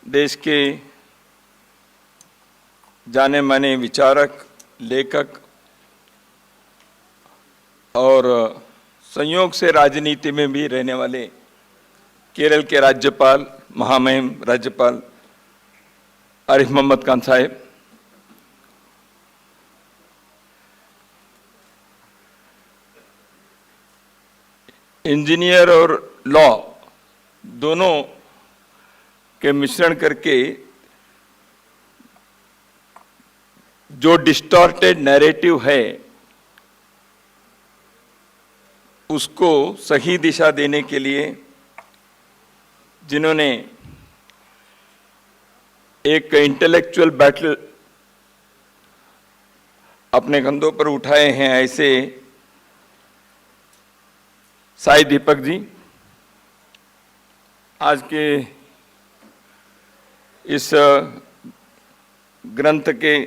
देश के जाने माने विचारक, लेखक और संयोग से राजनीति में भी रहने वाले केरल के राज्यपाल, महामहिम राज्यपाल आरिफ मोहम्मद खान साहब, इंजीनियर और लॉ दोनों के मिश्रण करके जो डिस्टॉर्टेड नैरेटिव है उसको सही दिशा देने के लिए जिन्होंने एक इंटेलेक्चुअल बैटल अपने कंधों पर उठाए हैं, ऐसे साई दीपक जी आज के इस ग्रंथ के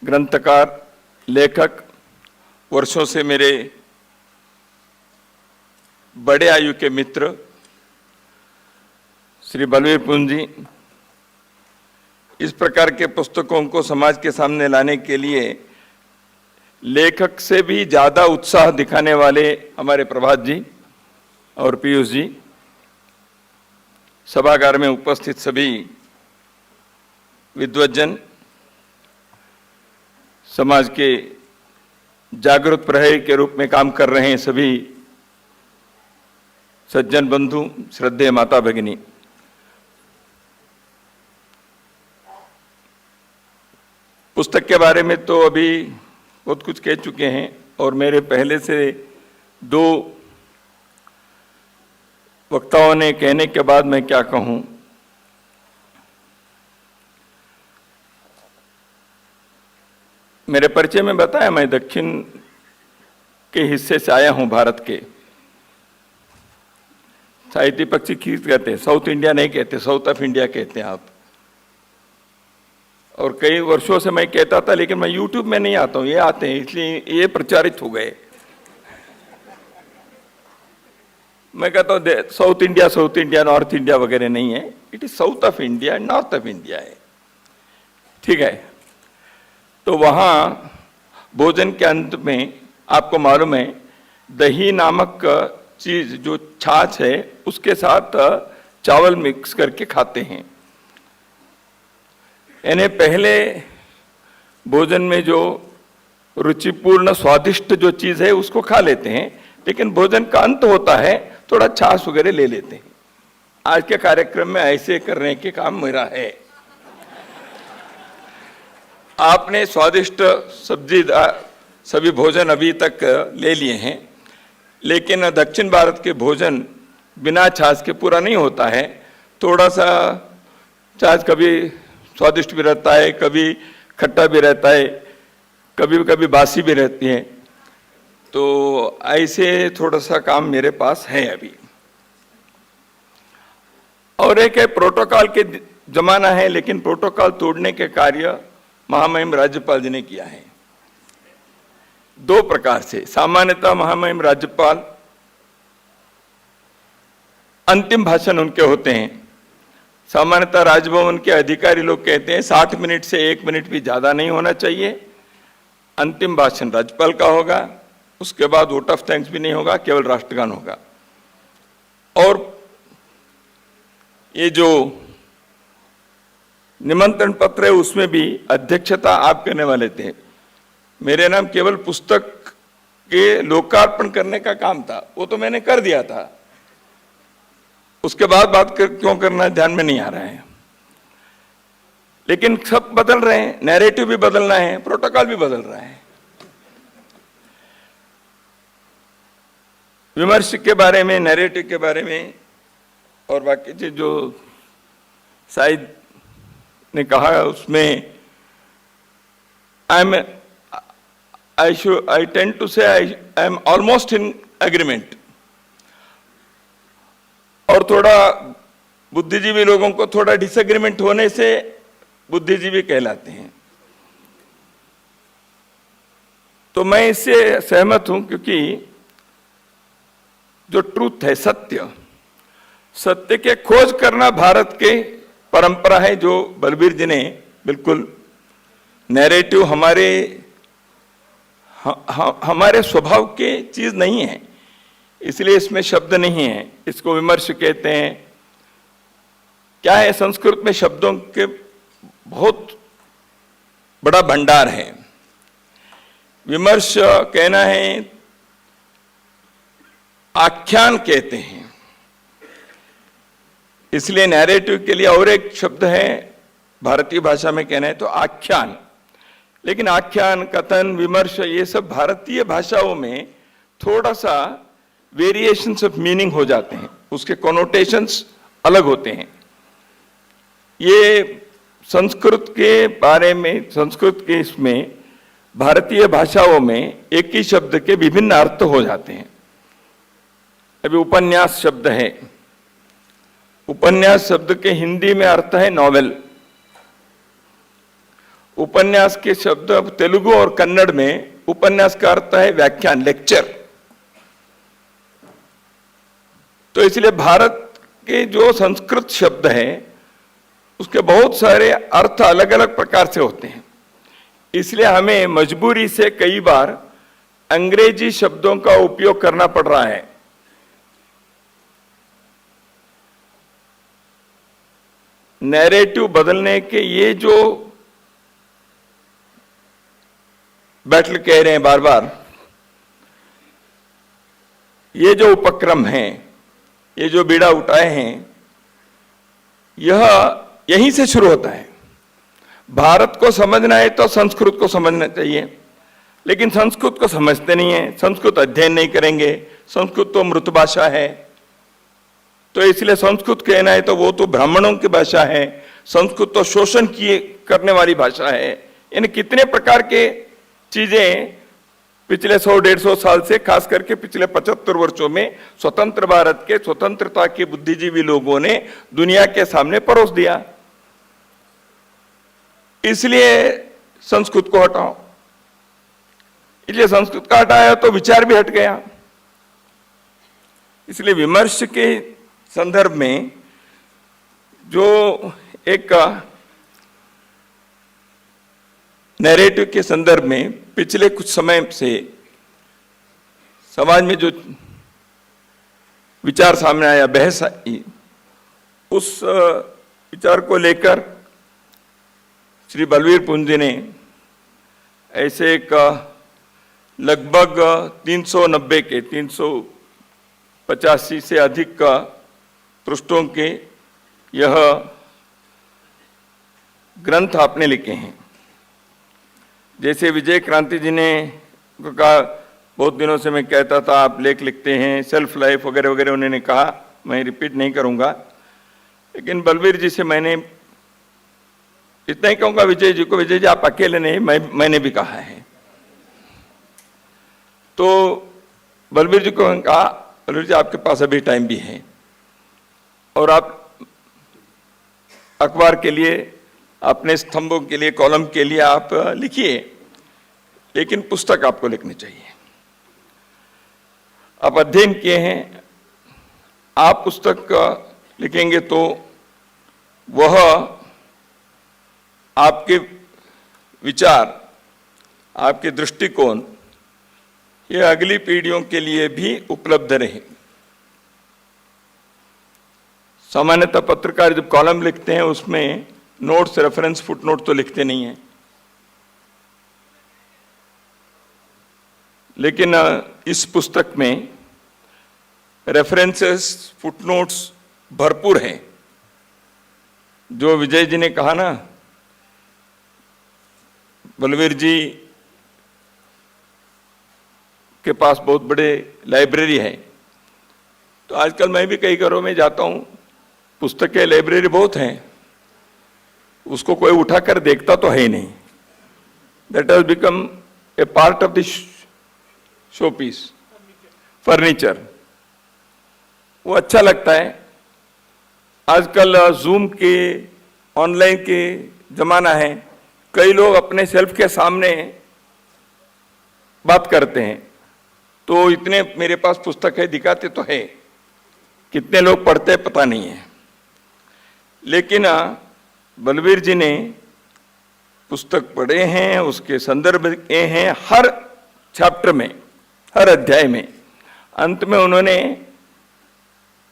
ग्रंथकार, लेखक, वर्षों से मेरे बड़े आयु के मित्र श्री बलवीर पुंज जी इस प्रकार के पुस्तकों को समाज के सामने लाने के लिए लेखक से भी ज़्यादा उत्साह दिखाने वाले हमारे प्रभात जी और पीयूष जी, सभागार में उपस्थित सभी विद्वज्जन, समाज के जागरूक प्रहरी के रूप में काम कर रहे हैं सभी सज्जन बंधु, श्रद्धेय माता भगिनी, पुस्तक के बारे में तो अभी बहुत कुछ कह चुके हैं और मेरे पहले से दो वक्ताओं ने कहने के बाद मैं क्या कहूं। मेरे परिचय में बताया मैं दक्षिण के हिस्से से आया हूं, भारत के। साहित्य पक्षी खींच कहते हैं, साउथ इंडिया नहीं कहते, साउथ ऑफ इंडिया कहते हैं आप। और कई वर्षों से मैं कहता था, लेकिन मैं यूट्यूब में नहीं आता हूं, ये आते हैं, इसलिए ये प्रचारित हो गए। मैं कहता हूं साउथ इंडिया, नॉर्थ इंडिया वगैरह नहीं है, it is south of India, north of India है, ठीक है। तो वहां भोजन के अंत में आपको मालूम है दही नामक चीज जो छाछ है उसके साथ चावल मिक्स करके खाते हैं। यानी पहले भोजन में जो रुचिपूर्ण स्वादिष्ट जो चीज है उसको खा लेते हैं, लेकिन भोजन का अंत होता है थोड़ा छाछ वगैरह ले लेते हैं। आज के कार्यक्रम में ऐसे करने के काम मेरा है। आपने स्वादिष्ट सब्जी सभी भोजन अभी तक ले लिए हैं, लेकिन दक्षिण भारत के भोजन बिना छाछ के पूरा नहीं होता है। थोड़ा सा छाछ कभी स्वादिष्ट भी रहता है, कभी खट्टा भी रहता है, कभी कभी बासी भी रहती है। तो ऐसे थोड़ा सा काम मेरे पास है अभी। और एक है प्रोटोकॉल के जमाना है, लेकिन प्रोटोकॉल तोड़ने के कार्य महामहिम राज्यपाल जी ने किया है दो प्रकार से। सामान्यतः महामहिम राज्यपाल अंतिम भाषण उनके होते हैं। सामान्यतः राजभवन के अधिकारी लोग कहते हैं 60 मिनट से 1 मिनट भी ज्यादा नहीं होना चाहिए। अंतिम भाषण राज्यपाल का होगा, उसके बाद वोट ऑफ थैंक्स भी नहीं होगा, केवल राष्ट्रगान होगा। और ये जो निमंत्रण पत्र है उसमें भी अध्यक्षता आप करने वाले थे। मेरे नाम केवल पुस्तक के लोकार्पण करने का काम था, वो तो मैंने कर दिया था। उसके बाद क्यों करना है ध्यान में नहीं आ रहा है। लेकिन सब बदल रहे हैं, नैरेटिव भी बदलना है, प्रोटोकॉल भी बदल रहा है। विमर्श के बारे में, नैरेटिव के बारे में और बाकी चीज जो शायद ने कहा उसमें I tend to say I am almost in agreement। और थोड़ा बुद्धिजीवी लोगों को थोड़ा डिसएग्रीमेंट होने से बुद्धिजीवी कहलाते हैं। तो मैं इससे सहमत हूं, क्योंकि जो ट्रूथ है, सत्य, सत्य के खोज करना भारत के परंपरा है, जो बलबीर जी ने बिल्कुल नैरेटिव हमारे स्वभाव के चीज नहीं है, इसलिए इसमें शब्द नहीं है। इसको विमर्श कहते हैं। क्या है, संस्कृत में शब्दों के बहुत बड़ा भंडार है। विमर्श कहना है, आख्यान कहते हैं, इसलिए नैरेटिव के लिए और एक शब्द है भारतीय भाषा में कहना है तो आख्यान। लेकिन आख्यान, कथन, विमर्श, ये सब भारतीय भाषाओं में थोड़ा सा वेरिएशंस ऑफ मीनिंग हो जाते हैं, उसके कॉनोटेशंस अलग होते हैं। ये संस्कृत के बारे में, संस्कृत के इसमें भारतीय भाषाओं में एक ही शब्द के विभिन्न अर्थ हो जाते हैं। अभी उपन्यास शब्द है, उपन्यास शब्द के हिंदी में अर्थ है नॉवेल। उपन्यास के शब्द तेलुगु और कन्नड़ में उपन्यास का अर्थ है व्याख्यान, लेक्चर। तो इसलिए भारत के जो संस्कृत शब्द हैं उसके बहुत सारे अर्थ अलग अलग प्रकार से होते हैं। इसलिए हमें मजबूरी से कई बार अंग्रेजी शब्दों का उपयोग करना पड़ रहा है। नैरेटिव बदलने के ये जो बैटल कह रहे हैं बार बार, ये जो उपक्रम है, ये जो बीड़ा उठाए हैं, यह यहीं से शुरू होता है। भारत को समझना है तो संस्कृत को समझना चाहिए, लेकिन संस्कृत को समझते नहीं है, संस्कृत अध्ययन नहीं करेंगे। संस्कृत तो मृत भाषा है, तो इसलिए संस्कृत कहना है तो वो तो ब्राह्मणों की भाषा है, संस्कृत तो शोषण करने वाली भाषा है। यानी कितने प्रकार के चीजें पिछले 100-150 साल से, खास करके पिछले 75 वर्षों में स्वतंत्र भारत के, स्वतंत्रता के बुद्धिजीवी लोगों ने दुनिया के सामने परोस दिया। इसलिए संस्कृत को हटाओ, इसलिए संस्कृत का हटाया तो विचार भी हट गया। इसलिए विमर्श के संदर्भ में जो एक नैरेटिव के संदर्भ में पिछले कुछ समय से समाज में जो विचार सामने आया, बहस आई, उस विचार को लेकर श्री बलबीर पुंज ने ऐसे एक लगभग 390 के 385 से अधिक का पृष्ठों के यह ग्रंथ आपने लिखे हैं। जैसे विजय क्रांति जी ने कहा, बहुत दिनों से मैं कहता था आप लेख लिखते हैं, सेल्फ लाइफ वगैरह वगैरह, उन्होंने कहा, मैं रिपीट नहीं करूंगा। लेकिन बलबीर जी से मैंने इतना ही कहूंगा, विजय जी को, विजय जी आप अकेले नहीं, मैंने भी कहा है। तो बलबीर जी को कहा, बलबीर जी आपके पास अभी टाइम भी है और आप अखबार के लिए, अपने स्तंभों के लिए, कॉलम के लिए आप लिखिए, लेकिन पुस्तक आपको लिखनी चाहिए। आप अध्ययन किए हैं, आप पुस्तक लिखेंगे तो वह आपके विचार, आपके दृष्टिकोण, ये अगली पीढ़ियों के लिए भी उपलब्ध रहे। सामान्यतः पत्रकार जब कॉलम लिखते हैं उसमें नोट्स, रेफरेंस, फुटनोट तो लिखते नहीं हैं, लेकिन इस पुस्तक में रेफरेंसेस, फुटनोट्स भरपूर हैं। जो विजय जी ने कहा ना, बलबीर जी के पास बहुत बड़े लाइब्रेरी है, तो आजकल मैं भी कई घरों में जाता हूं, पुस्तकें, लाइब्रेरी बहुत हैं, उसको कोई उठाकर देखता तो है ही नहीं। That has become a part of the showpiece, furniture. वो अच्छा लगता है। आजकल जूम के, ऑनलाइन के जमाना है, कई लोग अपने सेल्फ के सामने बात करते हैं, तो इतने मेरे पास पुस्तक है, दिखाते तो है, कितने लोग पढ़ते हैं पता नहीं है, लेकिन बलवीर जी ने पुस्तक पढ़े हैं, उसके संदर्भ हैं हर चैप्टर में, हर अध्याय में। अंत में उन्होंने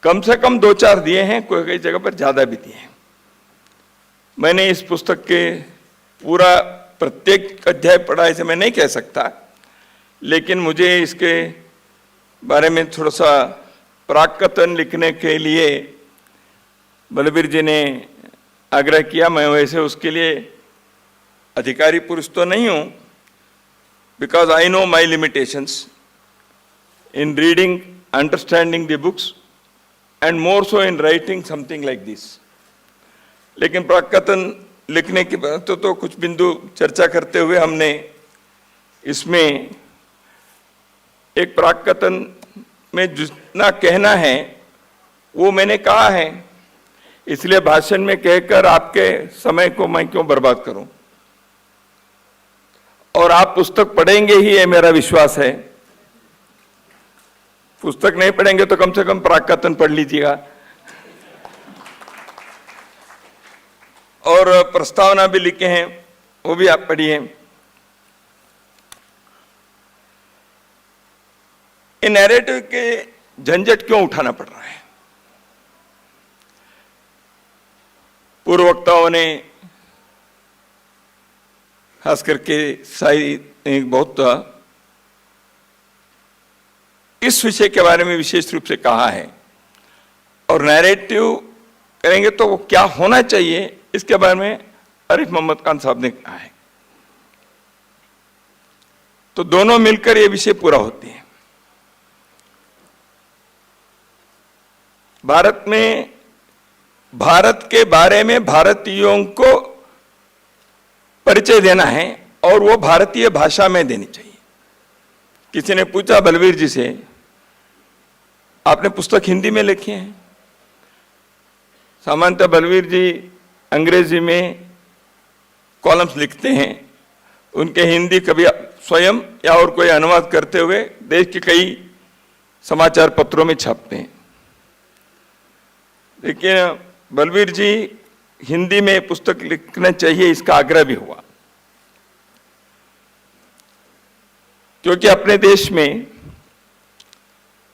कम से कम 2-4 दिए हैं, कोई कई जगह पर ज़्यादा भी दिए हैं। मैंने इस पुस्तक के पूरा प्रत्येक अध्याय पढ़ा ऐसे मैं नहीं कह सकता, लेकिन मुझे इसके बारे में थोड़ा सा प्राक्कथन लिखने के लिए बलवीर जी ने आग्रह किया। मैं वैसे उसके लिए अधिकारी पुरुष तो नहीं हूँ, because I know my limitations in reading, understanding the books and more so in writing something like this. लेकिन प्राक्कथन लिखने के बाद तो कुछ बिंदु चर्चा करते हुए हमने इसमें एक प्राक्कथन में जितना कहना है वो मैंने कहा है, इसलिए भाषण में कहकर आपके समय को मैं क्यों बर्बाद करूं। और आप पुस्तक पढ़ेंगे ही, ये मेरा विश्वास है। पुस्तक नहीं पढ़ेंगे तो कम से कम प्राक्कथन पढ़ लीजिएगा। और प्रस्तावना भी लिखे हैं, वो भी आप पढ़िए। इन नैरेटिव के झंझट क्यों उठाना पड़ रहा है? पूर्व वक्ताओं ने खास करके बहुत इस विषय के बारे में विशेष रूप से कहा है, और नैरेटिव करेंगे तो वो क्या होना चाहिए इसके बारे में आरिफ मोहम्मद खान साहब ने कहा है। तो दोनों मिलकर ये विषय पूरा होते हैं। भारत में, भारत के बारे में भारतीयों को परिचय देना है, और वो भारतीय भाषा में देनी चाहिए। किसी ने पूछा बलवीर जी से, आपने पुस्तक हिंदी में लिखी है? सामान्यतः बलवीर जी अंग्रेजी में कॉलम्स लिखते हैं, उनके हिंदी कभी स्वयं या और कोई अनुवाद करते हुए देश के कई समाचार पत्रों में छपते हैं। लेकिन बलवीर जी हिंदी में पुस्तक लिखना चाहिए, इसका आग्रह भी हुआ, क्योंकि अपने देश में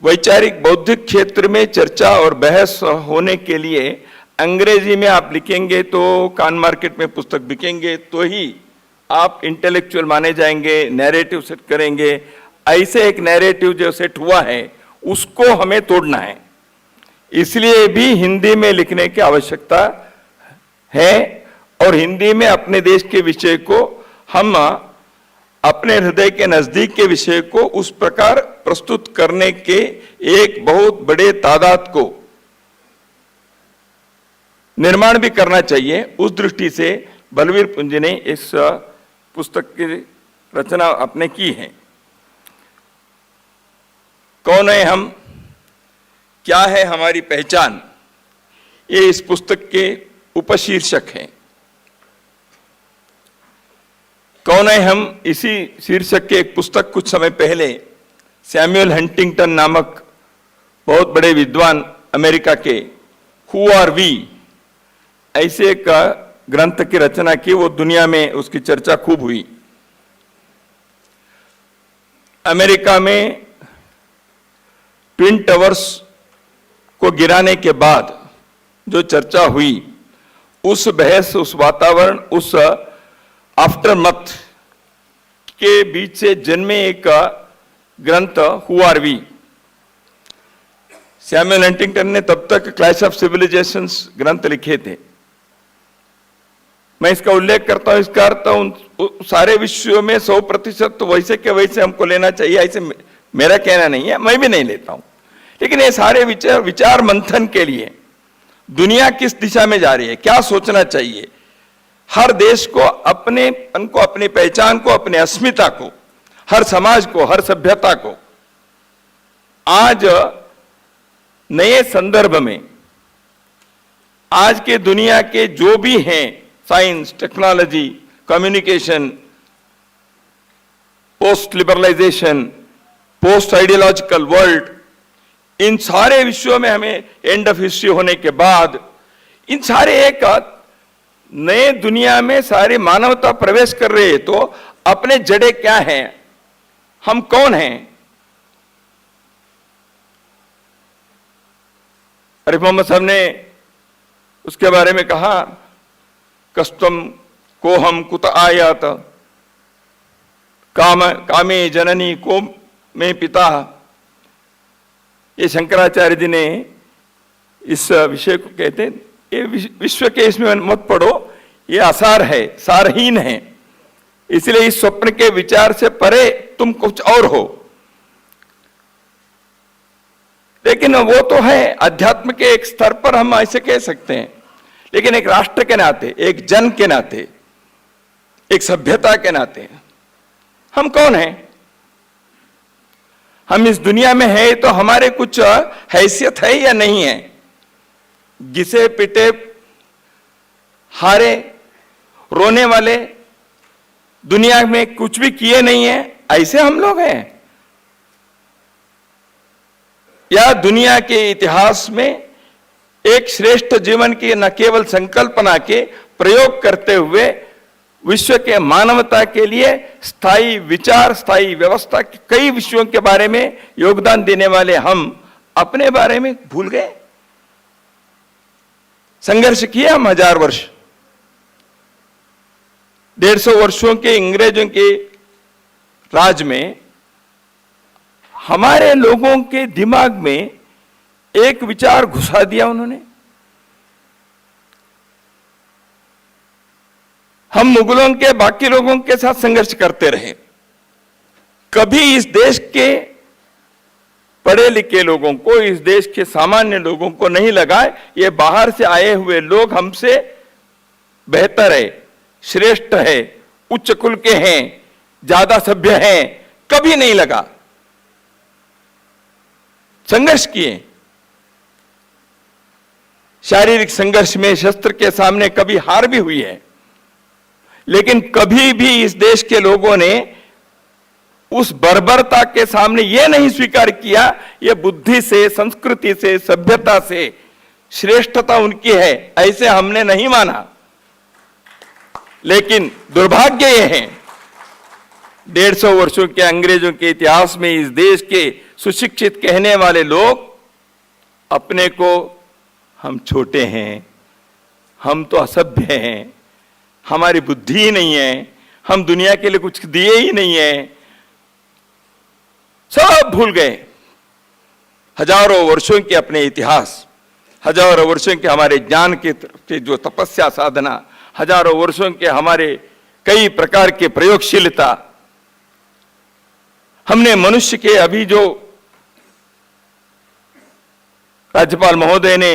वैचारिक बौद्धिक क्षेत्र में चर्चा और बहस होने के लिए अंग्रेजी में आप लिखेंगे तो कान मार्केट में पुस्तक बिकेंगे, तो ही आप इंटेलेक्चुअल माने जाएंगे, नैरेटिव सेट करेंगे। ऐसे एक नैरेटिव जो सेट हुआ है उसको हमें तोड़ना है, इसलिए भी हिंदी में लिखने की आवश्यकता है। और हिंदी में अपने देश के विषय को, हम अपने हृदय के नजदीक के विषय को उस प्रकार प्रस्तुत करने के एक बहुत बड़े तादाद को निर्माण भी करना चाहिए। उस दृष्टि से बलवीर पुंज ने इस पुस्तक की रचना अपने की है। कौन है हम, क्या है हमारी पहचान, ये इस पुस्तक के उपशीर्षक हैं। कौन है हम, इसी शीर्षक के एक पुस्तक कुछ समय पहले सैमुअल हंटिंगटन नामक बहुत बड़े विद्वान अमेरिका के, हु आर वी, ऐसे एक ग्रंथ की रचना की। वो दुनिया में उसकी चर्चा खूब हुई। अमेरिका में ट्विन टावर्स को गिराने के बाद जो चर्चा हुई, उस बहस, उस वातावरण, उस आफ्टरमथ के बीच से जन्मे एक ग्रंथ who are we. Samuel Huntington ने तब तक क्लैश ऑफ सिविलाइजेशंस ग्रंथ लिखे थे। मैं इसका उल्लेख करता हूं, इसका अर्थ सारे विश्व में 100% तो वैसे के वैसे हमको लेना चाहिए, ऐसे मेरा कहना नहीं है, मैं भी नहीं लेता हूं। लेकिन ये सारे विचार मंथन के लिए दुनिया किस दिशा में जा रही है, क्या सोचना चाहिए, हर देश को अपनेपन को, अपनी पहचान को, अपनी अस्मिता को, हर समाज को, हर सभ्यता को आज नए संदर्भ में, आज के दुनिया के जो भी हैं, science, technology, communication, post liberalisation, post ideological world, इन सारे विषयों में हमें एंड ऑफ हिस्ट्री होने के बाद इन सारे एक नए दुनिया में सारी मानवता प्रवेश कर रही है, तो अपने जड़े क्या हैं, हम कौन हैं? अरिफ मोहम्मद साहब ने उसके बारे में कहा, कस्तम को हम कुत आयात कामे जननी को में पिता। ये शंकराचार्य जी ने इस विषय को कहते हैं, ये विश्व के इसमें मत पढ़ो, ये आसार है, सारहीन है, इसलिए इस स्वप्न के विचार से परे तुम कुछ और हो। लेकिन वो तो है अध्यात्म के एक स्तर पर हम ऐसे कह सकते हैं, लेकिन एक राष्ट्र के नाते, एक जन के नाते, एक सभ्यता के नाते हम कौन हैं? हम इस दुनिया में हैं तो हमारे कुछ हैसियत है या नहीं है? घिसे पिटे, हारे, रोने वाले, दुनिया में कुछ भी किए नहीं है, ऐसे हम लोग हैं? या दुनिया के इतिहास में एक श्रेष्ठ जीवन की न केवल संकल्पना के प्रयोग करते हुए विश्व के मानवता के लिए स्थायी विचार, स्थायी व्यवस्था के कई विषयों के बारे में योगदान देने वाले हम अपने बारे में भूल गए? संघर्ष किया हम 1000 वर्ष, 150 वर्षों के अंग्रेजों के राज में हमारे लोगों के दिमाग में एक विचार घुसा दिया उन्होंने। हम मुगलों के बाकी लोगों के साथ संघर्ष करते रहे, कभी इस देश के पढ़े लिखे लोगों को, इस देश के सामान्य लोगों को नहीं लगा ये बाहर से आए हुए लोग हमसे बेहतर है, श्रेष्ठ है, उच्च कुल के हैं, ज्यादा सभ्य हैं, कभी नहीं लगा। संघर्ष किए, शारीरिक संघर्ष में शस्त्र के सामने कभी हार भी हुई है, लेकिन कभी भी इस देश के लोगों ने उस बर्बरता के सामने यह नहीं स्वीकार किया ये बुद्धि से, संस्कृति से, सभ्यता से श्रेष्ठता उनकी है, ऐसे हमने नहीं माना। लेकिन दुर्भाग्य ये है 150 वर्षों के अंग्रेजों के इतिहास में इस देश के सुशिक्षित कहने वाले लोग अपने को हम छोटे हैं, हम तो असभ्य हैं, हमारी बुद्धि ही नहीं है, हम दुनिया के लिए कुछ दिए ही नहीं है, सब भूल गए। हजारों वर्षों के अपने इतिहास, हजारों वर्षों के हमारे ज्ञान के जो तपस्या साधना, हजारों वर्षों के हमारे कई प्रकार के प्रयोगशीलता, हमने मनुष्य के अभी जो राज्यपाल महोदय ने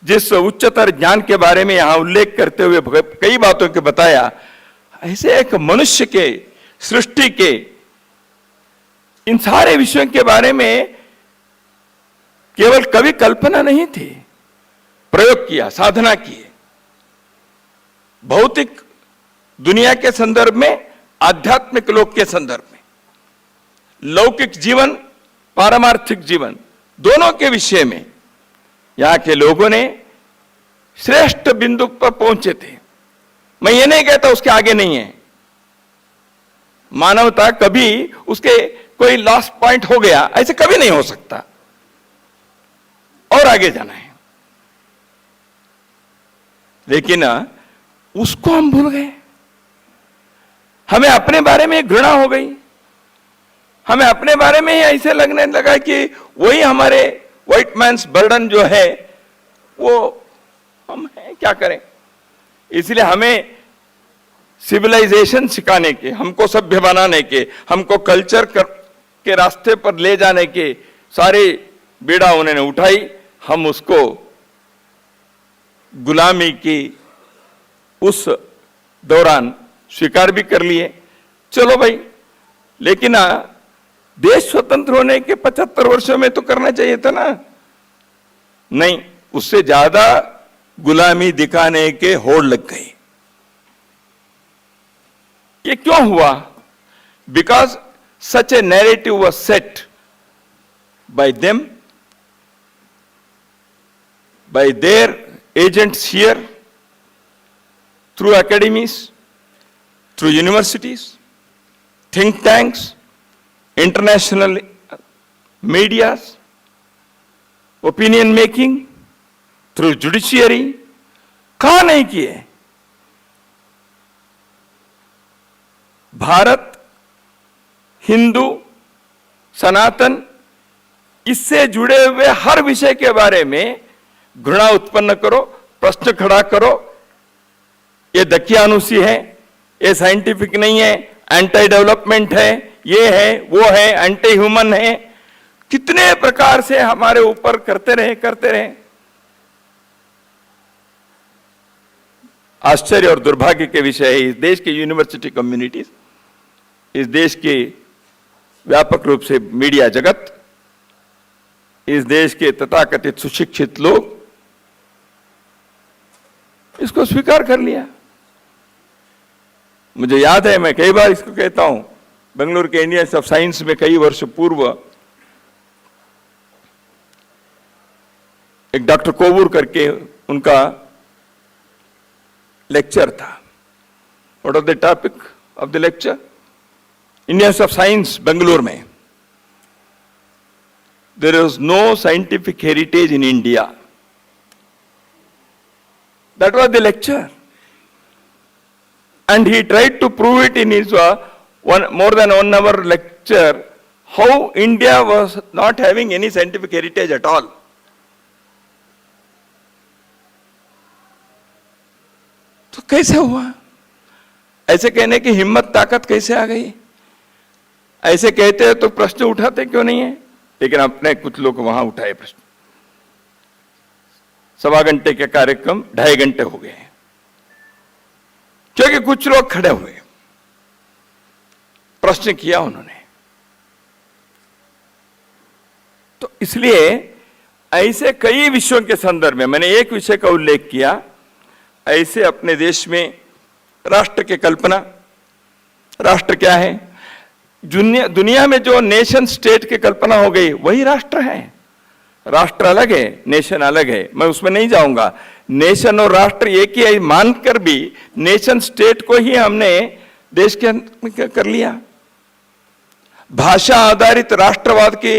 जिस उच्चतर ज्ञान के बारे में यहां उल्लेख करते हुए कई बातों के बताया, ऐसे एक मनुष्य के, सृष्टि के, इन सारे विषयों के बारे में केवल कभी कल्पना नहीं थी, प्रयोग किया, साधना की। भौतिक दुनिया के संदर्भ में, आध्यात्मिक लोक के संदर्भ में, लौकिक जीवन, पारमार्थिक जीवन, दोनों के विषय में यहां के लोगों ने श्रेष्ठ बिंदु पर पहुंचे थे। मैं ये नहीं कहता उसके आगे नहीं है, मानवता कभी उसके कोई लास्ट पॉइंट हो गया ऐसे कभी नहीं हो सकता, और आगे जाना है। लेकिन उसको हम भूल गए, हमें अपने बारे में घृणा हो गई, हमें अपने बारे में ही ऐसे लगने लगा कि वही हमारे व्हाइट मैन्स बर्डन जो है वो हम हैं, क्या करें। इसलिए हमें सिविलाइजेशन सिखाने के, हमको सभ्य बनाने के, हमको कल्चर के रास्ते पर ले जाने के सारे बीड़ा उन्होंने उठाई, हम उसको गुलामी की उस दौरान स्वीकार भी कर लिए। चलो भाई, लेकिन देश स्वतंत्र होने के 75 वर्षों में तो करना चाहिए था ना, नहीं, उससे ज्यादा गुलामी दिखाने के होड़ लग गई। ये क्यों हुआ? Because such A narrative was set by them, by their agents here, through academies, through universities, think tanks, international medias, opinion making, through judiciary, कहाँ नहीं किए? भारत हिंदू सनातन इससे जुड़े हुए हर विषय के बारे में घृणा उत्पन्न करो, प्रश्न खड़ा करो, ये दकियानुसी है, ये साइंटिफिक नहीं है, एंटी डेवलपमेंट है, ये है, वो है, एंटी ह्यूमन है, कितने प्रकार से हमारे ऊपर करते रहे। आश्चर्य और दुर्भाग्य के विषय है इस देश के यूनिवर्सिटी कम्युनिटीज, इस देश के व्यापक रूप से मीडिया जगत, इस देश के तथाकथित सुशिक्षित लोग इसको स्वीकार कर लिया। मुझे याद है, मैं कई बार इसको कहता हूं, बेंगलुरु के इंडियन ऑफ साइंस में कई वर्ष पूर्व एक डॉक्टर कोवूर करके उनका लेक्चर था। What of the topic of the lecture? Indians of science Bengaluru में, there is no scientific heritage in India. That was the lecture, and he tried to prove it in his more than 1 hour lecture, how India was not having any scientific heritage at all. तो कैसे हुआ? ऐसे कहने की हिम्मत ताकत कैसे आ गई? ऐसे कहते हैं तो प्रश्न उठाते क्यों नहीं है? लेकिन अपने कुछ लोग वहां उठाए प्रश्न। 1.25 घंटे के कार्यक्रम 2.5 घंटे हो गए, क्योंकि कुछ लोग खड़े हुए, प्रश्न किया उन्होंने। तो इसलिए ऐसे कई विषयों के संदर्भ में मैंने एक विषय का उल्लेख किया, ऐसे अपने देश में राष्ट्र की कल्पना, राष्ट्र क्या है? दुनिया में जो नेशन स्टेट की कल्पना हो गई वही राष्ट्र है। राष्ट्र अलग है, नेशन अलग है, मैं उसमें नहीं जाऊंगा। नेशन और राष्ट्र एक ही मानकर भी नेशन स्टेट को ही हमने देश के कर लिया। भाषा आधारित राष्ट्रवाद के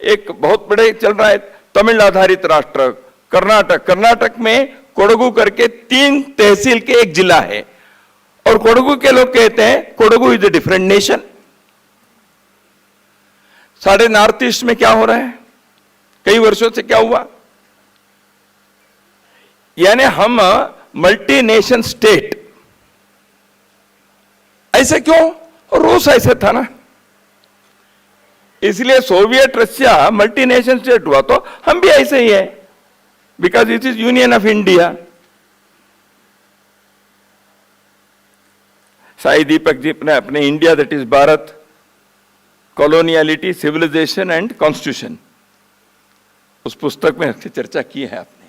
एक बहुत बड़े चल रहा है, तमिल आधारित राष्ट्र, कर्नाटक में कोडगु करके 3 तहसील के एक जिला है, और कोडगु के लोग कहते हैं Kodagu is a different nation. साढ़े नॉर्थ ईस्ट में क्या हो रहा है? कई वर्षों से क्या हुआ? यानी हम मल्टी नेशन स्टेट, ऐसे क्यों? रूस ऐसे था ना, इसलिए Soviet Russia multi nation state हुआ, तो हम भी ऐसे ही है, because it is union of India. Sai Deepak ji ने अपने India that is Bharat, coloniality, civilisation and constitution, उस पुस्तक में अच्छी चर्चा की है आपने।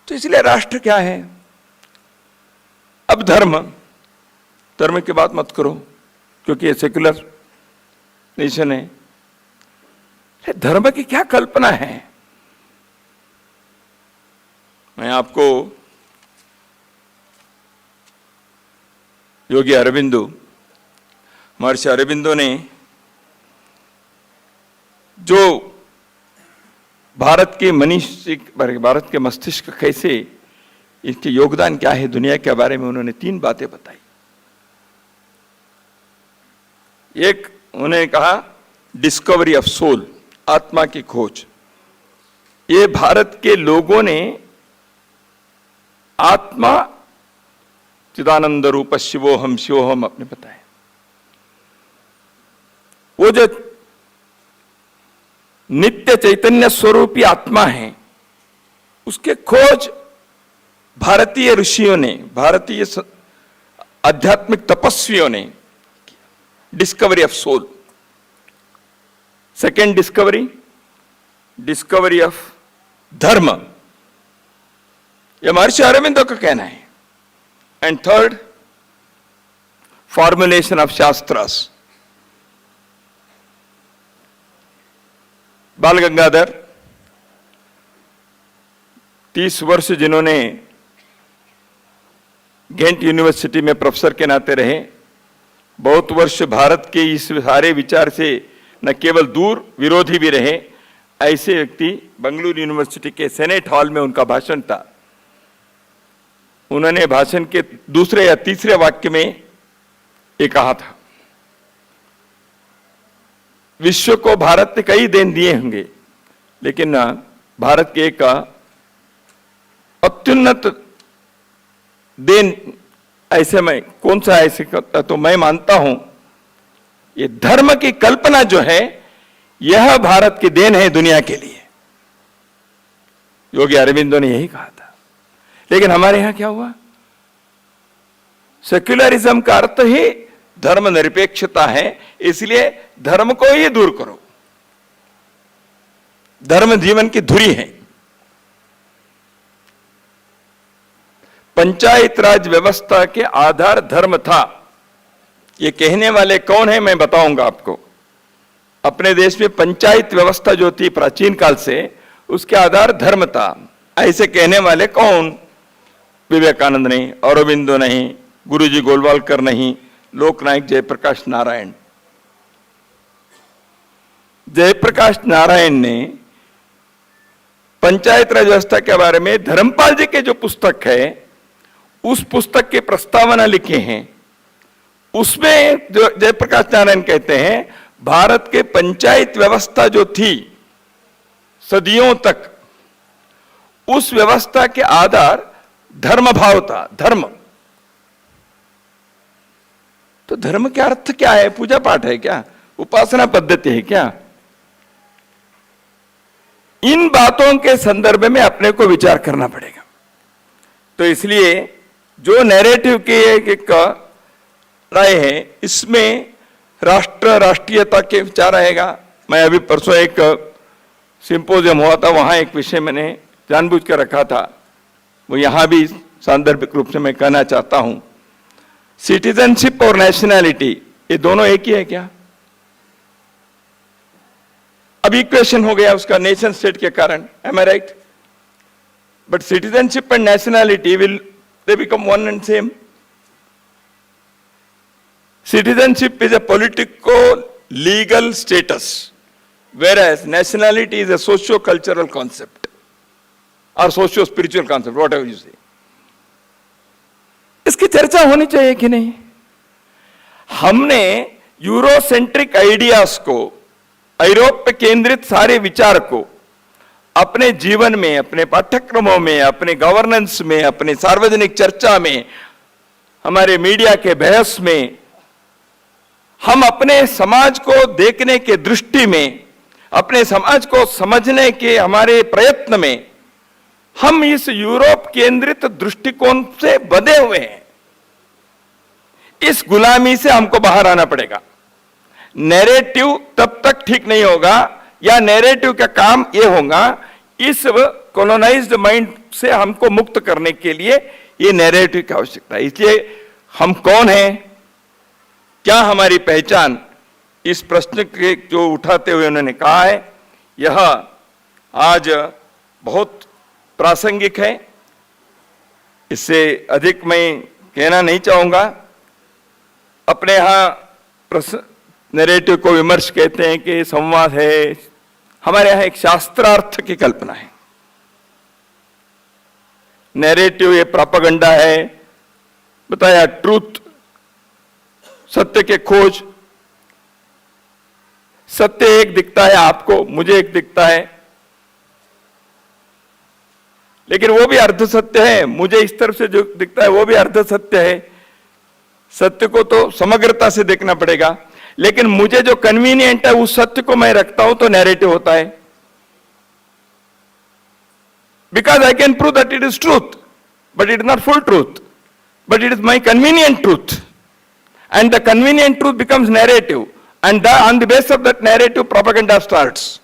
तो इसलिए राष्ट्र क्या है? अब धर्म की बात मत करो, क्योंकि ये सेक्युलर नेशन है। धर्म की क्या कल्पना है? मैं आपको योगी अरबिंदो, महर्षि अरबिंदो ने जो भारत के मस्तिष्क कैसे, इसके योगदान क्या है दुनिया के बारे में, उन्होंने 3 बातें बताई। एक, उन्होंने कहा डिस्कवरी ऑफ सोल, आत्मा की खोज। ये भारत के लोगों ने आत्मा चिदानंद रूप शिवोहम अपने बताया। वो जो नित्य चैतन्य स्वरूपी आत्मा है, उसके खोज भारतीय ऋषियों ने, भारतीय आध्यात्मिक तपस्वियों ने, discovery of soul. Second discovery of dharma, यह महर्षि अरबिंदो का कहना है। And third, formulation of shastras. Bal Gangadhar 30 वर्ष जिन्होंने घेंट यूनिवर्सिटी में प्रोफेसर के नाते रहे, बहुत वर्ष भारत के इस सारे विचार से न केवल दूर विरोधी भी रहे, ऐसे व्यक्ति बेंगलुरु यूनिवर्सिटी के सेनेट हॉल में उनका भाषण था। उन्होंने भाषण के दूसरे या तीसरे वाक्य में ये कहा था, विश्व को भारत ने कई देन दिए होंगे, लेकिन भारत के एक अत्युन्नत देन ऐसे में कौन सा ऐसे तो मैं मानता हूं ये धर्म की कल्पना जो है यह भारत की देन है दुनिया के लिए। योगी अरविंदो ने यही कहा था। लेकिन हमारे यहां क्या हुआ? सेक्युलरिज्म का अर्थ ही धर्मनिरपेक्षता है, इसलिए धर्म को ही दूर करो। धर्म जीवन की धुरी है। पंचायत राज व्यवस्था के आधार धर्म था। ये कहने वाले कौन है मैं बताऊंगा आपको। अपने देश में पंचायत व्यवस्था जो थी प्राचीन काल से, उसके आधार धर्म था। ऐसे कहने वाले कौन? विवेकानंद नहीं, अरविंदो नहीं, गुरुजी गोलवालकर नहीं, लोकनायक जयप्रकाश नारायण। जयप्रकाश नारायण ने पंचायत राज व्यवस्था के बारे में धर्मपाल जी के जो पुस्तक है उस पुस्तक की प्रस्तावना लिखे हैं। उसमें जो जयप्रकाश नारायण कहते हैं भारत के पंचायत व्यवस्था जो थी सदियों तक, उस व्यवस्था के आधार धर्म भाव था। धर्म तो धर्म का अर्थ क्या है? पूजा पाठ है क्या? उपासना पद्धति है क्या? इन बातों के संदर्भ में अपने को विचार करना पड़ेगा। तो इसलिए जो नैरेटिव की एक राय है, इसमें राष्ट्रीयता के विचार आएगा। मैं अभी परसों एक सिंपोजियम हुआ था, वहां एक विषय मैंने जानबूझ कर रखा था, वो यहां भी सांदर्भिक रूप से मैं कहना चाहता हूं। सिटीजनशिप और नेशनैलिटी ये दोनों एक ही है क्या? अब इक्वेशन हो गया उसका नेशन स्टेट के कारण, am I right? But citizenship and nationality will they become one and same. Citizenship is a political legal status, whereas nationality is a socio-cultural concept or socio-spiritual concept, whatever you say. इसकी चर्चा होनी चाहिए कि नहीं? हमने Eurocentric ideas को, Europe पे केंद्रित सारे विचार को अपने जीवन में, अपने पाठ्यक्रमों में, अपने गवर्नेंस में, अपने सार्वजनिक चर्चा में, हमारे मीडिया के बहस में, हम अपने समाज को देखने के दृष्टि में, अपने समाज को समझने के हमारे प्रयत्न में, हम इस यूरोप केंद्रित दृष्टिकोण से बंधे हुए हैं। इस गुलामी से हमको बाहर आना पड़ेगा। नैरेटिव तब तक ठीक नहीं होगा, या नैरेटिव का काम यह होगा, इस कॉलोनाइज्ड माइंड से हमको मुक्त करने के लिए ये नैरेटिव की आवश्यकता है। इसलिए हम कौन हैं, क्या हमारी पहचान, इस प्रश्न के जो उठाते हुए उन्होंने कहा है, यह आज बहुत प्रासंगिक है। इससे अधिक मैं कहना नहीं चाहूंगा। अपने यहां नैरेटिव को विमर्श कहते हैं कि संवाद है, हमारे यहां एक शास्त्रार्थ की कल्पना है। नैरेटिव ये प्रोपेगेंडा है, बताया ट्रूथ, सत्य के खोज। सत्य एक दिखता है आपको, मुझे एक दिखता है, लेकिन वो भी अर्ध सत्य है। मुझे इस तरफ से जो दिखता है वो भी अर्ध सत्य है। सत्य को तो समग्रता से देखना पड़ेगा, लेकिन मुझे जो कन्वीनियंट है उस सत्य को मैं रखता हूं तो नैरेटिव होता है। Because I can prove that it is truth, but it is not full truth, but it is my convenient truth, and the convenient truth becomes narrative, and on the base of that narrative propaganda starts.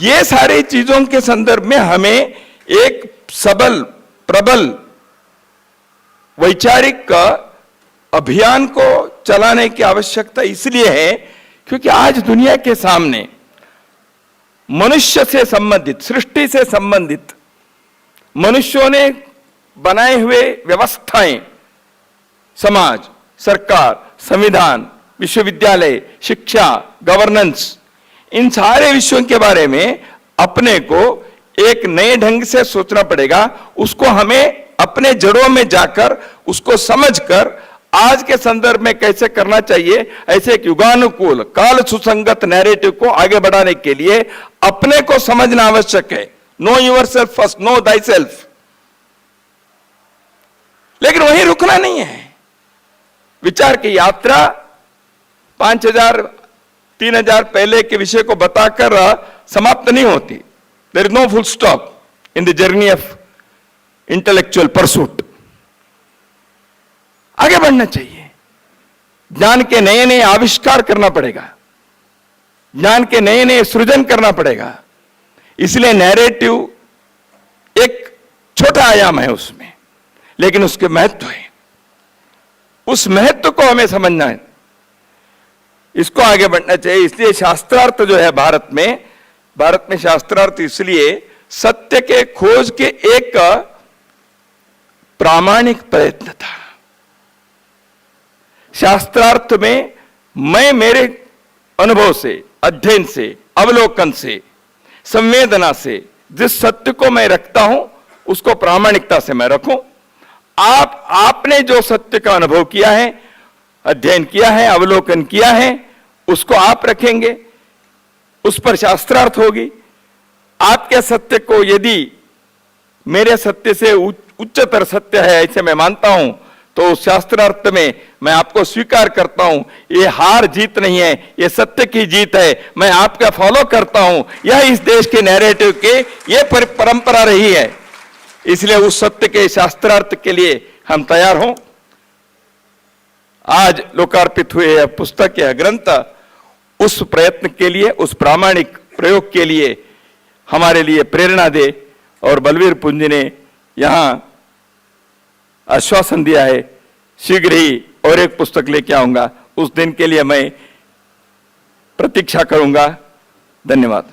ये सारी चीजों के संदर्भ में हमें एक सबल प्रबल वैचारिक अभियान को चलाने की आवश्यकता इसलिए है क्योंकि आज दुनिया के सामने मनुष्य से संबंधित, सृष्टि से संबंधित मनुष्यों ने बनाए हुए व्यवस्थाएं, समाज, सरकार, संविधान, विश्वविद्यालय, शिक्षा, गवर्नेंस, इन सारे विषयों के बारे में अपने को एक नए ढंग से सोचना पड़ेगा। उसको हमें अपने जड़ों में जाकर उसको समझकर आज के संदर्भ में कैसे करना चाहिए, ऐसे एक युगानुकूल काल सुसंगत नैरेटिव को आगे बढ़ाने के लिए अपने को समझना आवश्यक है। No yourself first, no thy self. लेकिन वहीं रुकना नहीं है। विचार की यात्रा 5000 3000 पहले के विषय को बताकर समाप्त नहीं होती। There is no full stop in the journey of intellectual pursuit. आगे बढ़ना चाहिए। ज्ञान के नए नए आविष्कार करना पड़ेगा, ज्ञान के नए नए सृजन करना पड़ेगा। इसलिए नैरेटिव एक छोटा आयाम है उसमें, लेकिन उसके महत्व है। उस महत्व को हमें समझना है, इसको आगे बढ़ना चाहिए। इसलिए शास्त्रार्थ जो है भारत में शास्त्रार्थ इसलिए सत्य के खोज के एक प्रामाणिक प्रयत्न था। शास्त्रार्थ में मैं मेरे अनुभव से, अध्ययन से, अवलोकन से, संवेदना से जिस सत्य को मैं रखता हूं उसको प्रामाणिकता से मैं रखूं। आपने जो सत्य का अनुभव किया है, अध्ययन किया है, अवलोकन किया है, उसको आप रखेंगे, उस पर शास्त्रार्थ होगी। आपके सत्य को यदि मेरे सत्य से उच्चतर सत्य है ऐसे मैं मानता हूं, तो उस शास्त्रार्थ में मैं आपको स्वीकार करता हूं। ये हार जीत नहीं है, ये सत्य की जीत है। मैं आपका फॉलो करता हूं। यह इस देश के नैरेटिव के ये परंपरा रही है। इसलिए उस सत्य के शास्त्रार्थ के लिए हम तैयार हों। आज लोकार्पित हुए यह पुस्तक, यह ग्रंथ उस प्रयत्न के लिए, उस प्रामाणिक प्रयोग के लिए हमारे लिए प्रेरणा दे। और बलवीर पुंज ने यहां आश्वासन दिया है, शीघ्र ही और एक पुस्तक लेके आऊंगा। उस दिन के लिए मैं प्रतीक्षा करूंगा। धन्यवाद।